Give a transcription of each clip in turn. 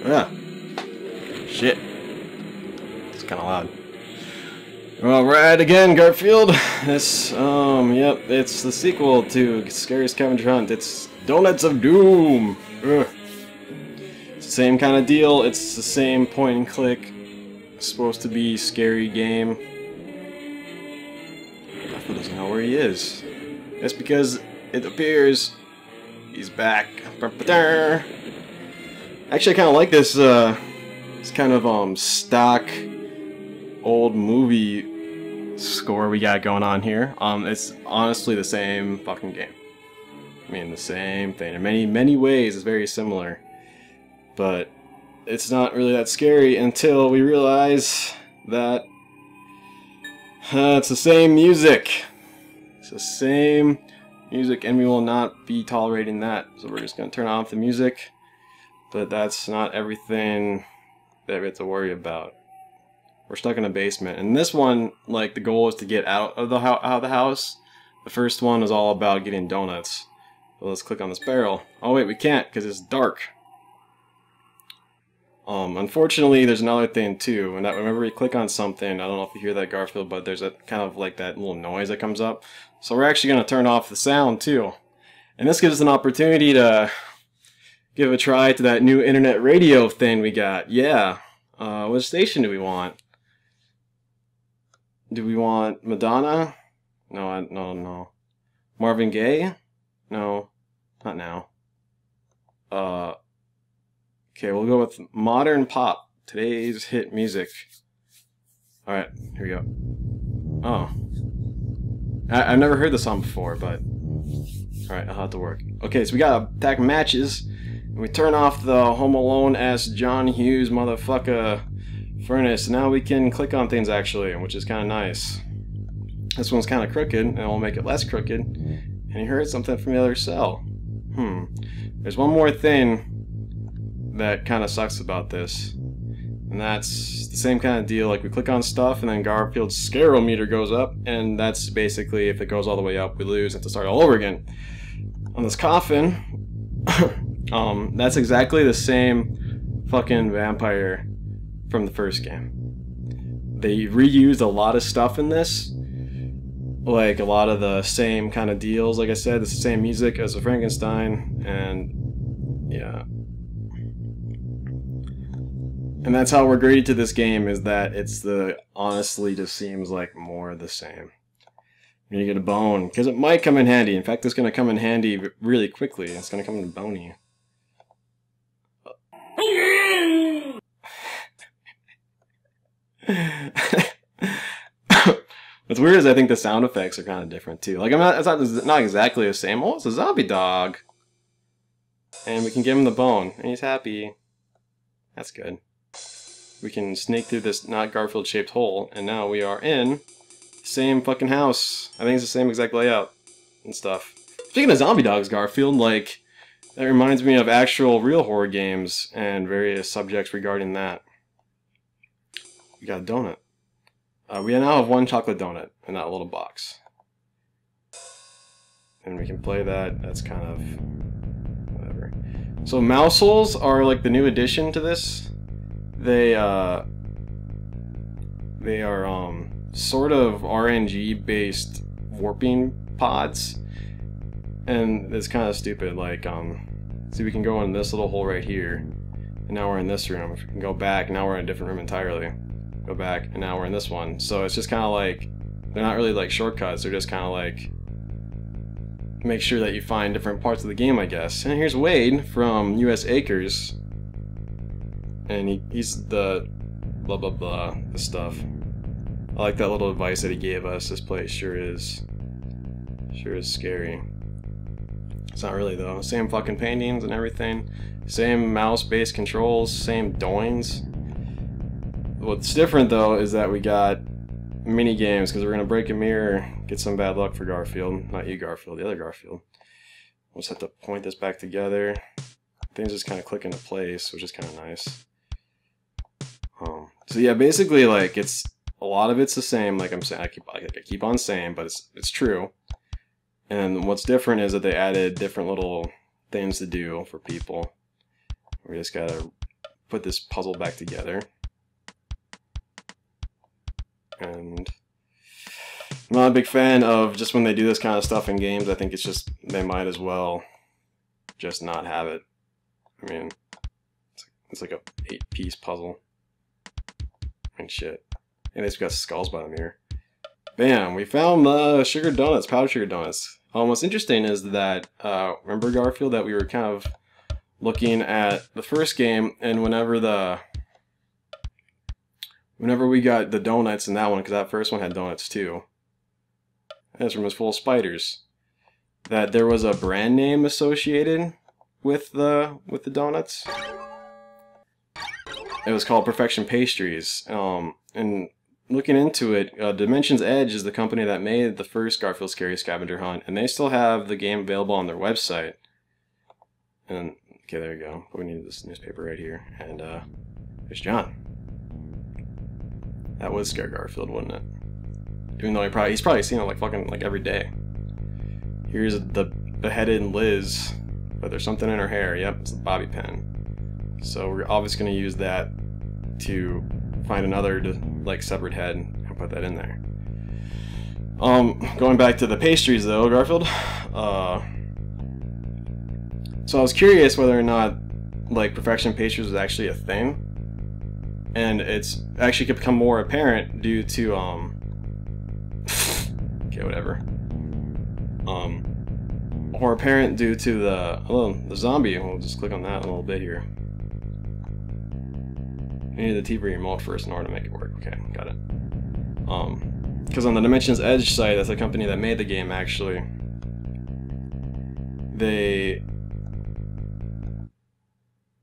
Yeah. Shit. It's kind of loud. Alright, again, Garfield. This, yep, it's the sequel to Scary Scavenger Hunt. It's Donuts of Doom. Ugh. It's the same kind of deal. It's the same point and click. It's supposed to be scary game. Garfield doesn't know where he is. That's because it appears he's back. Actually, I kind of like this, this kind of, stock old movie score we got going on here. It's honestly the same fucking game. I mean, the same thing. In many ways, it's very similar. But it's not really that scary until we realize that it's the same music. It's the same music, and we will not be tolerating that. So we're just going to turn off the music. But that's not everything that we have to worry about. We're stuck in a basement. And this one, like, the goal is to get out of the house. The first one is all about getting donuts. So let's click on this barrel. Oh wait, we can't because it's dark. Unfortunately, there's another thing too, and that whenever we click on something, I don't know if you hear that, Garfield, but there's a kind of like that little noise that comes up. So we're actually going to turn off the sound too. And this gives us an opportunity to give a try to that new internet radio thing we got. Yeah. What station do we want? Do we want Madonna? No, no. Marvin Gaye? No, not now. Okay, we'll go with modern pop. Today's hit music. Alright, here we go. Oh. I've never heard the song before, but... Alright, I'll have to work. Okay, so we got a pack of matches. And we turn off the Home Alone-ass John Hughes motherfucker furnace. Now we can click on things, actually, which is kind of nice. This one's kind of crooked, and we'll make it less crooked. And you heard something from the other cell. There's one more thing that kind of sucks about this, and that's the same kind of deal. Like, we click on stuff and then Garfield's scarometer goes up, and that's basically, if it goes all the way up, we lose and have to start all over again. On this coffin, that's exactly the same fucking vampire from the first game. They reused a lot of stuff in this, like a lot of the same kind of deals. Like I said, it's the same music as the Frankenstein, and yeah. And that's how we're graded to this game, is that it's honestly just seems like more the same. You're gonna get a bone, because it might come in handy. In fact, it's gonna come in handy really quickly. It's gonna come in bony. What's weird is I think the sound effects are kind of different too. Like, it's not exactly the same. Oh, it's a zombie dog. And we can give him the bone, and he's happy. That's good. We can snake through this not Garfield-shaped hole, and now we are in the same fucking house. I think it's the same exact layout and stuff. Speaking of zombie dogs, Garfield, like, that reminds me of actual real horror games and various subjects regarding that. We got a donut. We now have one chocolate donut in that little box. And we can play that. That's kind of whatever. So mouse holes are like the new addition to this. They are sort of RNG based warping pods, and it's kind of stupid. Like, see, we can go in this little hole right here, and now we're in this room. If we can go back, now we're in a different room entirely. Go back, and now we're in this one. So it's just kind of like, they're not really like shortcuts, they're just kind of like, make sure that you find different parts of the game, I guess. And here's Wade from US Acres, and he's the blah blah blah, the stuff. I like that little advice that he gave us. This place sure is scary. It's not really though. Same fucking paintings and everything, same mouse-based controls, same doings. What's different though is that we got mini games, because we're gonna break a mirror, get some bad luck for Garfield. Not you, Garfield, the other Garfield. We'll just have to point this back together. Things just kind of click into place, which is kind of nice. So yeah, basically, like, it's a lot of it's the same. Like I'm saying, I keep on saying, but it's true. And what's different is that they added different little things to do for people. We just gotta put this puzzle back together. And I'm not a big fan of just when they do this kind of stuff in games. I think it's just, they might as well just not have it. I mean, it's like a 8-piece puzzle. And shit. And it's got skulls by them here. Bam! We found sugar donuts, powdered sugar donuts. What's interesting is that, remember Garfield, that we were kind of looking at the first game, and whenever we got the donuts in that one, because that first one had donuts too, and this room was full of spiders, that there was a brand name associated with the donuts. It was called Perfection Pastries, and looking into it, Dimensions Edge is the company that made the first Garfield Scary Scavenger Hunt, and they still have the game available on their website. And okay, there you go. We need this newspaper right here, and there's John. That would scare Garfield, wouldn't it? Even though he's probably seen it like fucking like every day. Here's the beheaded Liz, but there's something in her hair. Yep, it's a bobby pin. So we're obviously going to use that to find another like separate head and put that in there. Going back to the pastries though, Garfield. So I was curious whether or not like Perfection Pastries was actually a thing, and it's actually could become more apparent due to okay, whatever. Or apparent due to the zombie. We'll just click on that a little bit here. You need the TV remote first in order to make it work. Okay, got it. Because on the Dimensions Edge site, that's the company that made the game, actually. They...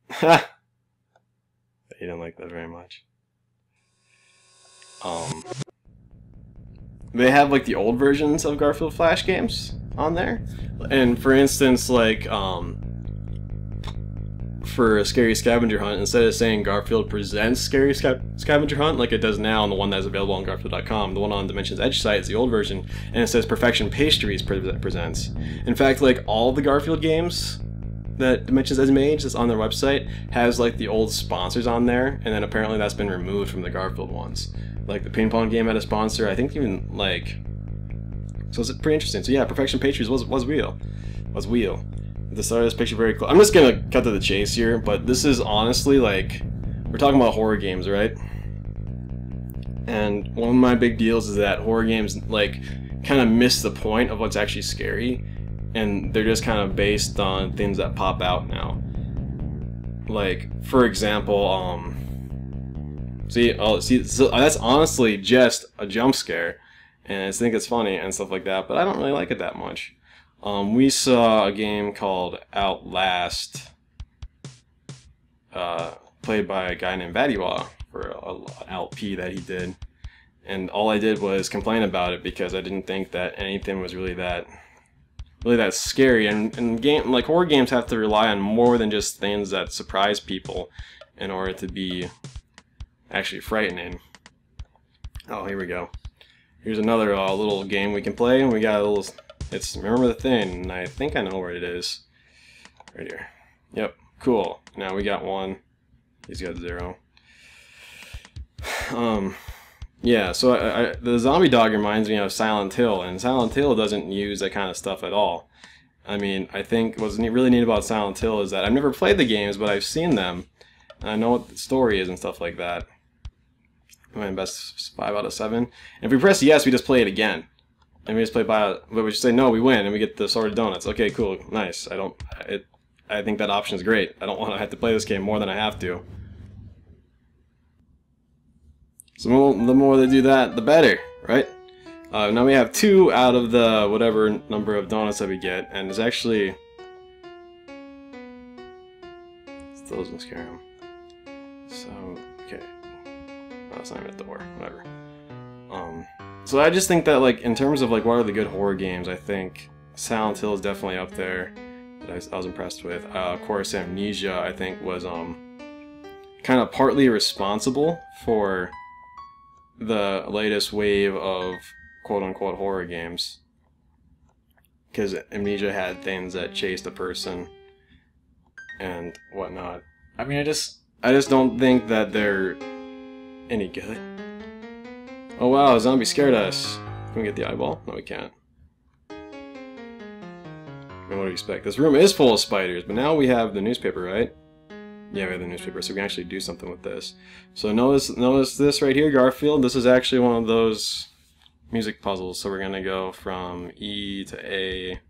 Ha! You didn't like that very much. They have, like, the old versions of Garfield Flash games on there. And, for instance, like, for a Scary Scavenger Hunt, instead of saying Garfield Presents Scary Scavenger Hunt like it does now on the one that's available on Garfield.com, the one on Dimensions Edge site is the old version, and it says Perfection Pastries Presents. In fact, like all the Garfield games that Dimensions Edge made, that's on their website, has like the old sponsors on there, and then apparently that's been removed from the Garfield ones. Like the ping pong game had a sponsor, I think even like... So it's pretty interesting. So yeah, Perfection Pastries was real. The start of this picture very close. I'm just gonna cut to the chase here, but this is honestly like, we're talking about horror games, right? And one of my big deals is that horror games like kind of miss the point of what's actually scary, and they're just kind of based on things that pop out now. Like, for example, so that's honestly just a jump scare, and I think it's funny and stuff like that, but I don't really like it that much. We saw a game called Outlast, played by a guy named Vadiwa for an LP that he did, and all I did was complain about it because I didn't think that anything was really that scary. And like horror games have to rely on more than just things that surprise people in order to be actually frightening. Oh, here we go. Here's another little game we can play, and we got a little. It's Remember the Thing, and I think I know where it is. Right here. Yep, cool. Now we got one. He's got 0. Yeah, so the zombie dog reminds me of Silent Hill, and Silent Hill doesn't use that kind of stuff at all. I mean, I think what's really neat about Silent Hill is that I've never played the games, but I've seen them, and I know what the story is and stuff like that. My best 5 out of 7. And if we press yes, we just play it again. And we just play by, but we just say no, we win, and we get the assorted donuts. Okay, cool, nice. I think that option is great. I don't want to have to play this game more than I have to. So the more they do that, the better, right? Now we have 2 out of the whatever number of donuts that we get, and it's actually still doesn't scare him. So okay, oh, it's not even at the door. Whatever. So I just think that, like, in terms of like what are the good horror games, I think Silent Hill is definitely up there that I was impressed with. Of course, Amnesia I think was kind of partly responsible for the latest wave of quote-unquote horror games, because Amnesia had things that chased a person and whatnot. I mean, I just don't think that they're any good. Oh wow, a zombie scared us. Can we get the eyeball? No, we can't. I mean, what do you expect? This room is full of spiders, but now we have the newspaper, right? Yeah, we have the newspaper, so we can actually do something with this. So notice this right here, Garfield. This is actually one of those music puzzles. So we're gonna go from E to A.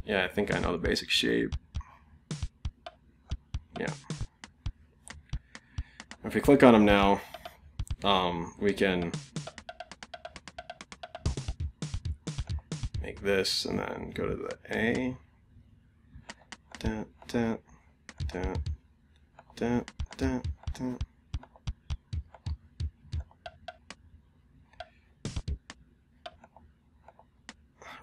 Yeah, I think I know the basic shape. Yeah. If we click on them now, we can make this and then go to the A. Dun, dun, dun, dun, dun, dun.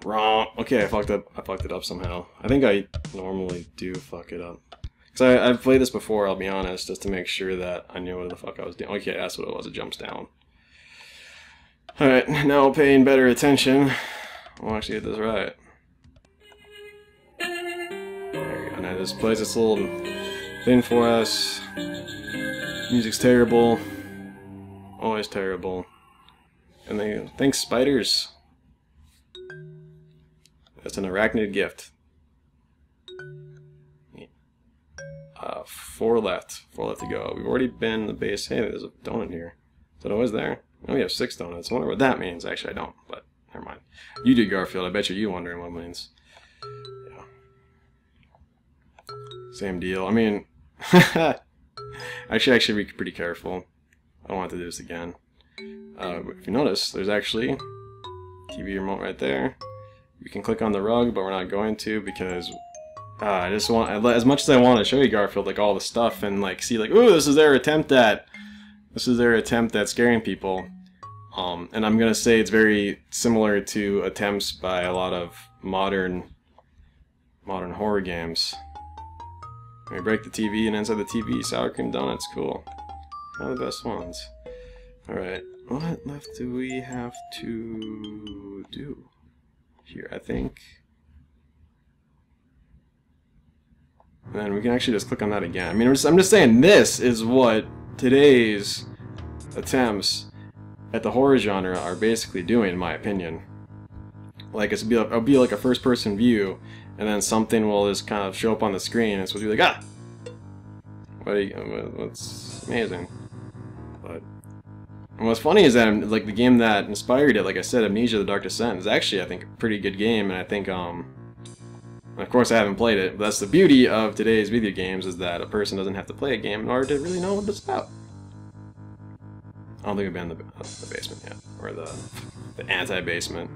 Wrong. Okay, I fucked it up somehow. I think I normally do fuck it up. Because I've played this before, I'll be honest, just to make sure that I knew what the fuck I was doing. Okay, that's what it was, it jumps down. Alright, now paying better attention. We'll actually get this right. There we go. Now this plays this little thing for us. Music's terrible. Always terrible. And then, thanks spiders. That's an arachnid gift. Four left to go. We've already been in the base. Hey, there's a donut here. Is that always there? Oh, we have 6 donuts. I wonder what that means. Actually, I don't, but never mind. You do, Garfield. I bet you wondering what it means. Yeah. Same deal. I mean, actually, I should be pretty careful. I don't want to do this again. If you notice, there's actually TV remote right there. We can click on the rug, but we're not going to because I just want, as much as I want to show you Garfield, like all the stuff and like see like, ooh, this is their attempt at scaring people. And I'm gonna say it's very similar to attempts by a lot of modern horror games. We break the TV and inside the TV, sour cream donuts, cool. One of the best ones. All right, what left do we have to do? Here, I think. And then we can actually just click on that again. I mean, I'm just saying this is what today's attempts at the horror genre are basically doing, in my opinion. Like, it'll be like a first-person view, and then something will just kind of show up on the screen, and it's supposed to be like, ah! What's amazing. But and what's funny is that like the game that inspired it, like I said, Amnesia: The Dark Descent, is actually I think a pretty good game, and I think of course I haven't played it, but that's the beauty of today's video games is that a person doesn't have to play a game in order to really know what it's about. I don't think we've been in the basement yet, or the anti-basement.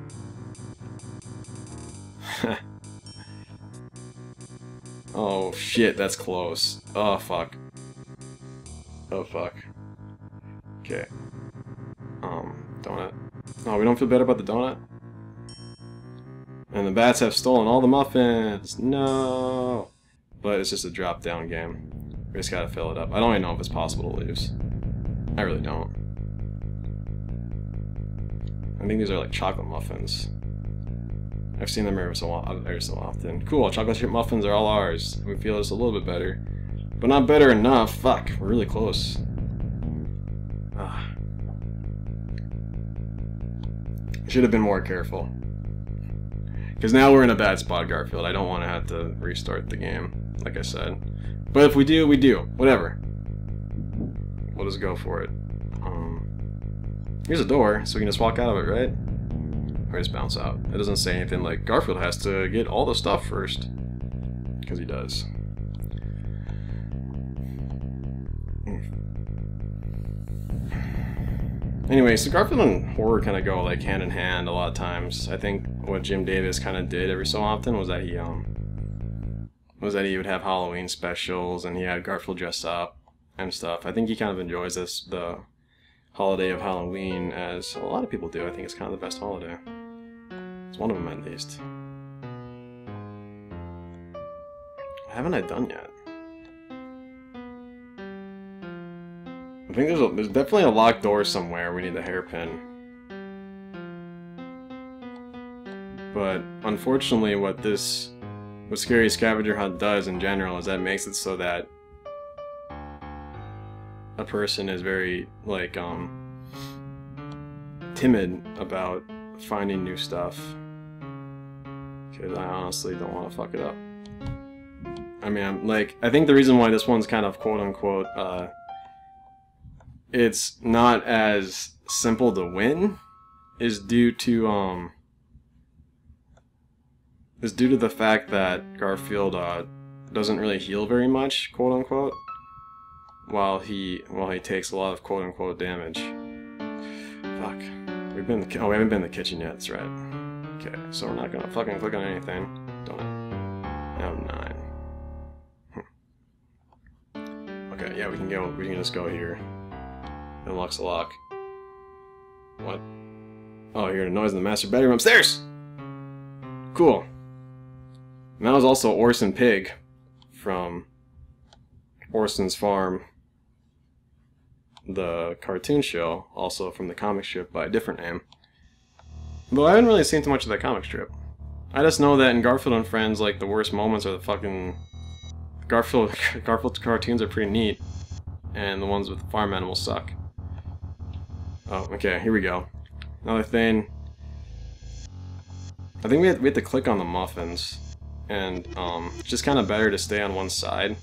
Oh shit, that's close. Oh fuck. Oh fuck. Okay. Donut. Oh, we don't feel better about the donut? And the bats have stolen all the muffins! No! But it's just a drop-down game. We just gotta fill it up. I don't even know if it's possible to lose. I really don't. I think these are like chocolate muffins. I've seen them every so often. Cool, chocolate chip muffins are all ours. We feel just a little bit better. But not better enough. Fuck, we're really close. Ah. I should have been more careful. Because now we're in a bad spot, Garfield. I don't want to have to restart the game, like I said. But if we do, we do. Whatever. We'll just go for it. Here's a door, so we can just walk out of it, right? Or just bounce out. It doesn't say anything like Garfield has to get all the stuff first. Because he does. Anyway, so Garfield and horror kind of go like hand in hand a lot of times. I think what Jim Davis kind of did every so often was that he would have Halloween specials and he had Garfield dress up and stuff. I think he kind of enjoys the holiday of Halloween, as a lot of people do. I think it's kind of the best holiday. It's one of them, at least. What haven't I done yet? I think there's definitely a locked door somewhere. We need the hairpin. But unfortunately, what Scary Scavenger Hunt does in general is that it makes it so that a person is very, like, timid about finding new stuff. Because I honestly don't want to fuck it up. I mean, I think the reason why this one's kind of quote-unquote, it's not as simple to win is due to the fact that Garfield doesn't really heal very much, quote unquote, while he takes a lot of quote unquote damage. Fuck. We haven't been in the kitchen yet, that's right. Okay, so we're not gonna fucking click on anything. Don't it? Now 9. Okay, yeah, we can just go here. It unlocks the lock. What? Oh, I hear the noise in the master bedroom upstairs! Cool. And that was also Orson Pig from Orson's Farm, the cartoon show, also from the comic strip by a different name. Though I haven't really seen too much of that comic strip. I just know that in Garfield and Friends, like, the worst moments are the fucking... Garfield cartoons are pretty neat, and the ones with the farm animals suck. Oh, okay, here we go. Another thing. I think we have to click on the muffins, and it's just kind of better to stay on one side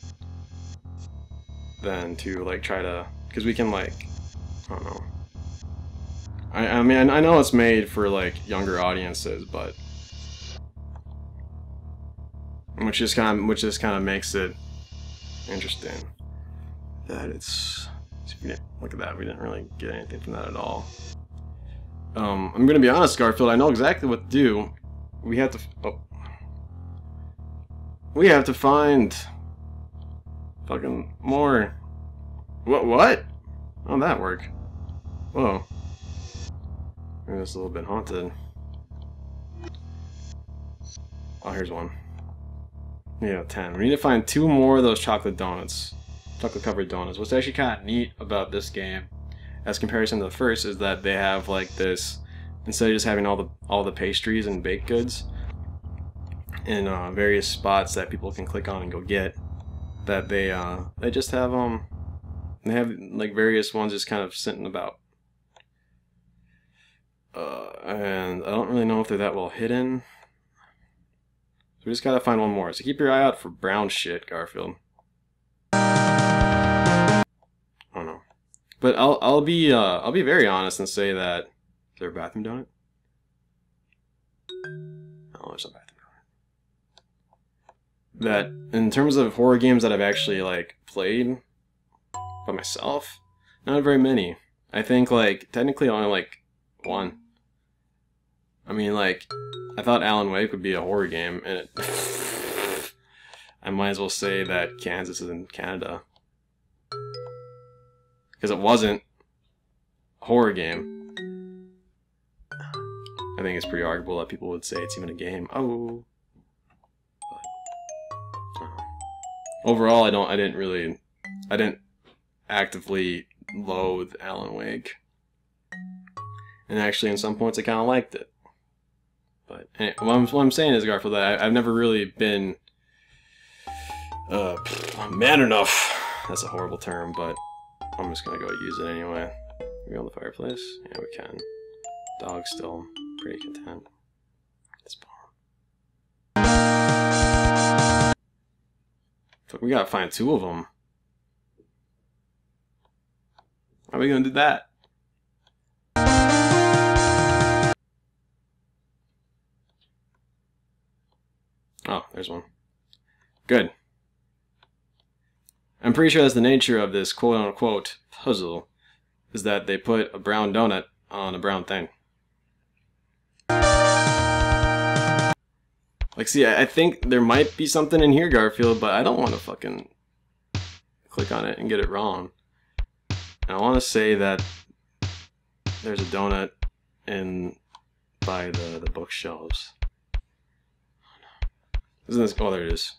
than to, like, try to... Because we can, like... I don't know. I mean, I know it's made for, like, younger audiences, but... Which just kind of makes it interesting. That it's... Look at that, we didn't really get anything from that at all. I'm gonna be honest, Garfield, I know exactly what to do. We have to... Oh. We have to find... fucking more... What? How'd that work? Whoa. Maybe it's a little bit haunted. Oh, here's one. Yeah, 10. We need to find 2 more of those chocolate donuts. Chocolate-covered donuts. What's actually kind of neat about this game, as comparison to the first, is that they have, like, this... Instead of just having all the pastries and baked goods in various spots that people can click on and go get, that they just have they have, like, various ones just kind of sitting about. And I don't really know if they're that well hidden. So we just gotta find one more. So keep your eye out for brown shit, Garfield. I don't know, but I'll be very honest and say that... Is there a bathroom donut? No, there's no bathroom donut. That, in terms of horror games that I've actually, like, played by myself, not very many. I think, like, technically only, like, 1. I mean, like, I thought Alan Wake would be a horror game, and it... I might as well say that Kansas is in Canada. Because it wasn't a horror game. I think it's pretty arguable that people would say it's even a game. Oh. But, overall, I didn't actively loathe Alan Wake. And actually, in some points, I kind of liked it. But anyway, what I'm saying is, Garfield, that I've never really been man enough. That's a horrible term, but I'm just gonna go use it anyway. Can we go in the fireplace? Yeah, we can. Dog's still pretty content. It's bomb. Fuck, we gotta find 2 of them. How are we gonna do that? Oh, there's one. Good. I'm pretty sure that's the nature of this quote-unquote puzzle, is that they put a brown donut on a brown thing. Like, see, I think there might be something in here, Garfield, but I don't want to fucking click on it and get it wrong. And I want to say that there's a donut by the bookshelves. Isn't this... Oh, there it is.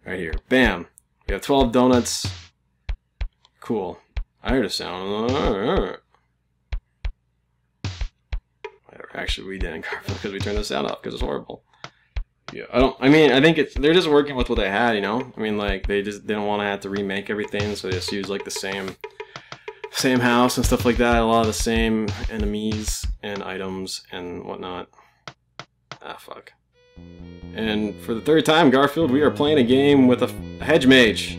Right here. Bam! We have 12 donuts. Cool. I heard a sound. Whatever. Actually, we didn't, because we turned the sound off, because it's horrible. Yeah, I mean, I think they're just working with what they had, you know? I mean, like, they don't want to have to remake everything, so they just use, like, the same Same house and stuff like that. A lot of the same enemies and items and whatnot. Ah, fuck. And for the third time, Garfield, we are playing a game with a hedge mage.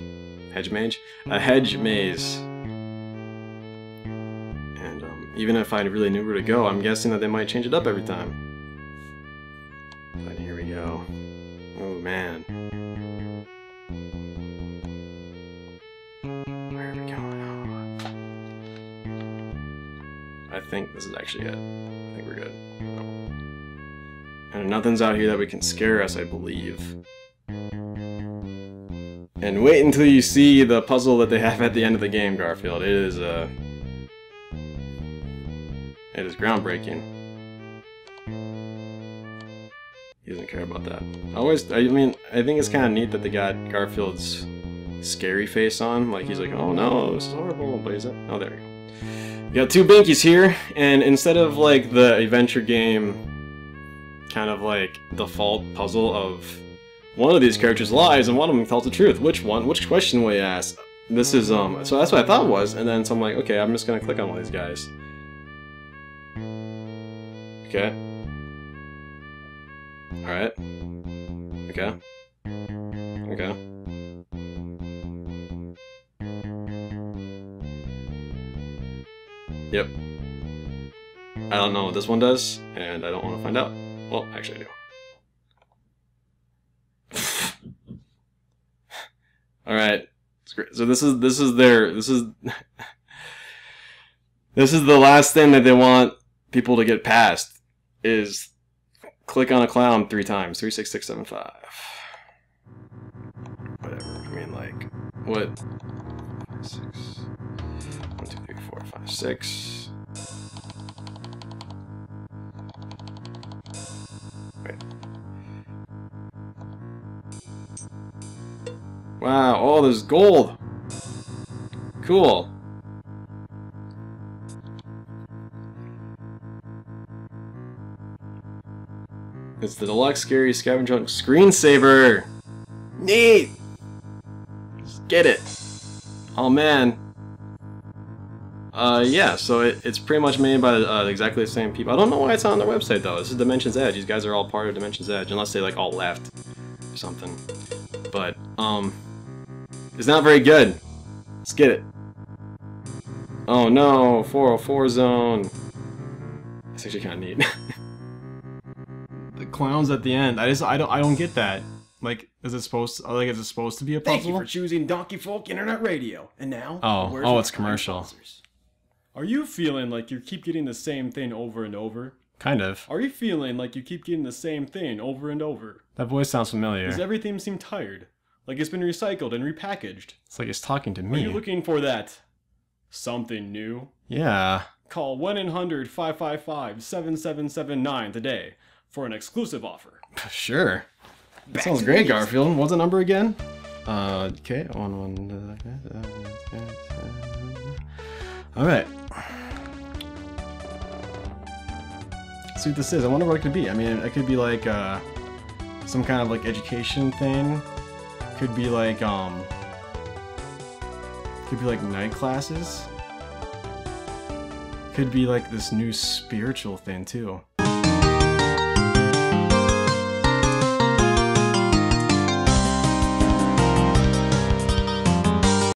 Hedge mage? A hedge maze. And even if I really knew where to go, I'm guessing that they might change it up every time. But here we go. Oh man. Where are we going? I think this is actually it. I think we're good. And nothing's out here that we can scare us, I believe. And wait until you see the puzzle that they have at the end of the game, Garfield. It is groundbreaking. He doesn't care about that. I mean, I think it's kind of neat that they got Garfield's scary face on. Like, he's like, oh no, this is horrible. But he's like, oh, there we go. You got two Binkies here, and instead of, like, the adventure game kind of, like, default puzzle of one of these characters lies and one of them tells the truth. Which one? Which question will you ask? This is, so that's what I thought it was, and then so I'm like, okay, I'm just gonna click on one of these guys. Okay. Alright. Okay. Okay. Yep. I don't know what this one does, and I don't want to find out. Well, actually I do. Alright. So this is the last thing that they want people to get past is click on a clown 3 times. 3, 6, 6, 7, 5. Whatever. I mean, like, what? 5, 6. 1, 2, 3, 4, 5, 6. Wait. Wow, oh, there's gold! Cool. It's the deluxe scary scavenger hunt screensaver! Neat! Just get it. Oh man. Yeah, so it's pretty much made by exactly the same people. I don't know why it's on their website though. This is Dimension's Edge. These guys are all part of Dimension's Edge, unless they like all left or something. But, it's not very good. Let's get it. Oh no, 404 zone. That's actually kind of neat. The clowns at the end. I don't get that. Like, is it supposed to be a puzzle? Thank you for choosing Donkey Folk Internet Radio. And now, it's commercial. Are you feeling like you keep getting the same thing over and over? Kind of. Are you feeling like you keep getting the same thing over and over? That voice sounds familiar. Does everything seem tired? Like it's been recycled and repackaged? It's like it's talking to me. Are you looking for that something new? Yeah. Call 1-800-555-7779 today for an exclusive offer. Sure. That sounds great, Garfield. What's the number again? Okay. Alright. Let's see what this is. I wonder what it could be. I mean, it could be like, some kind of like education thing. Could be like night classes. Could be like this new spiritual thing too.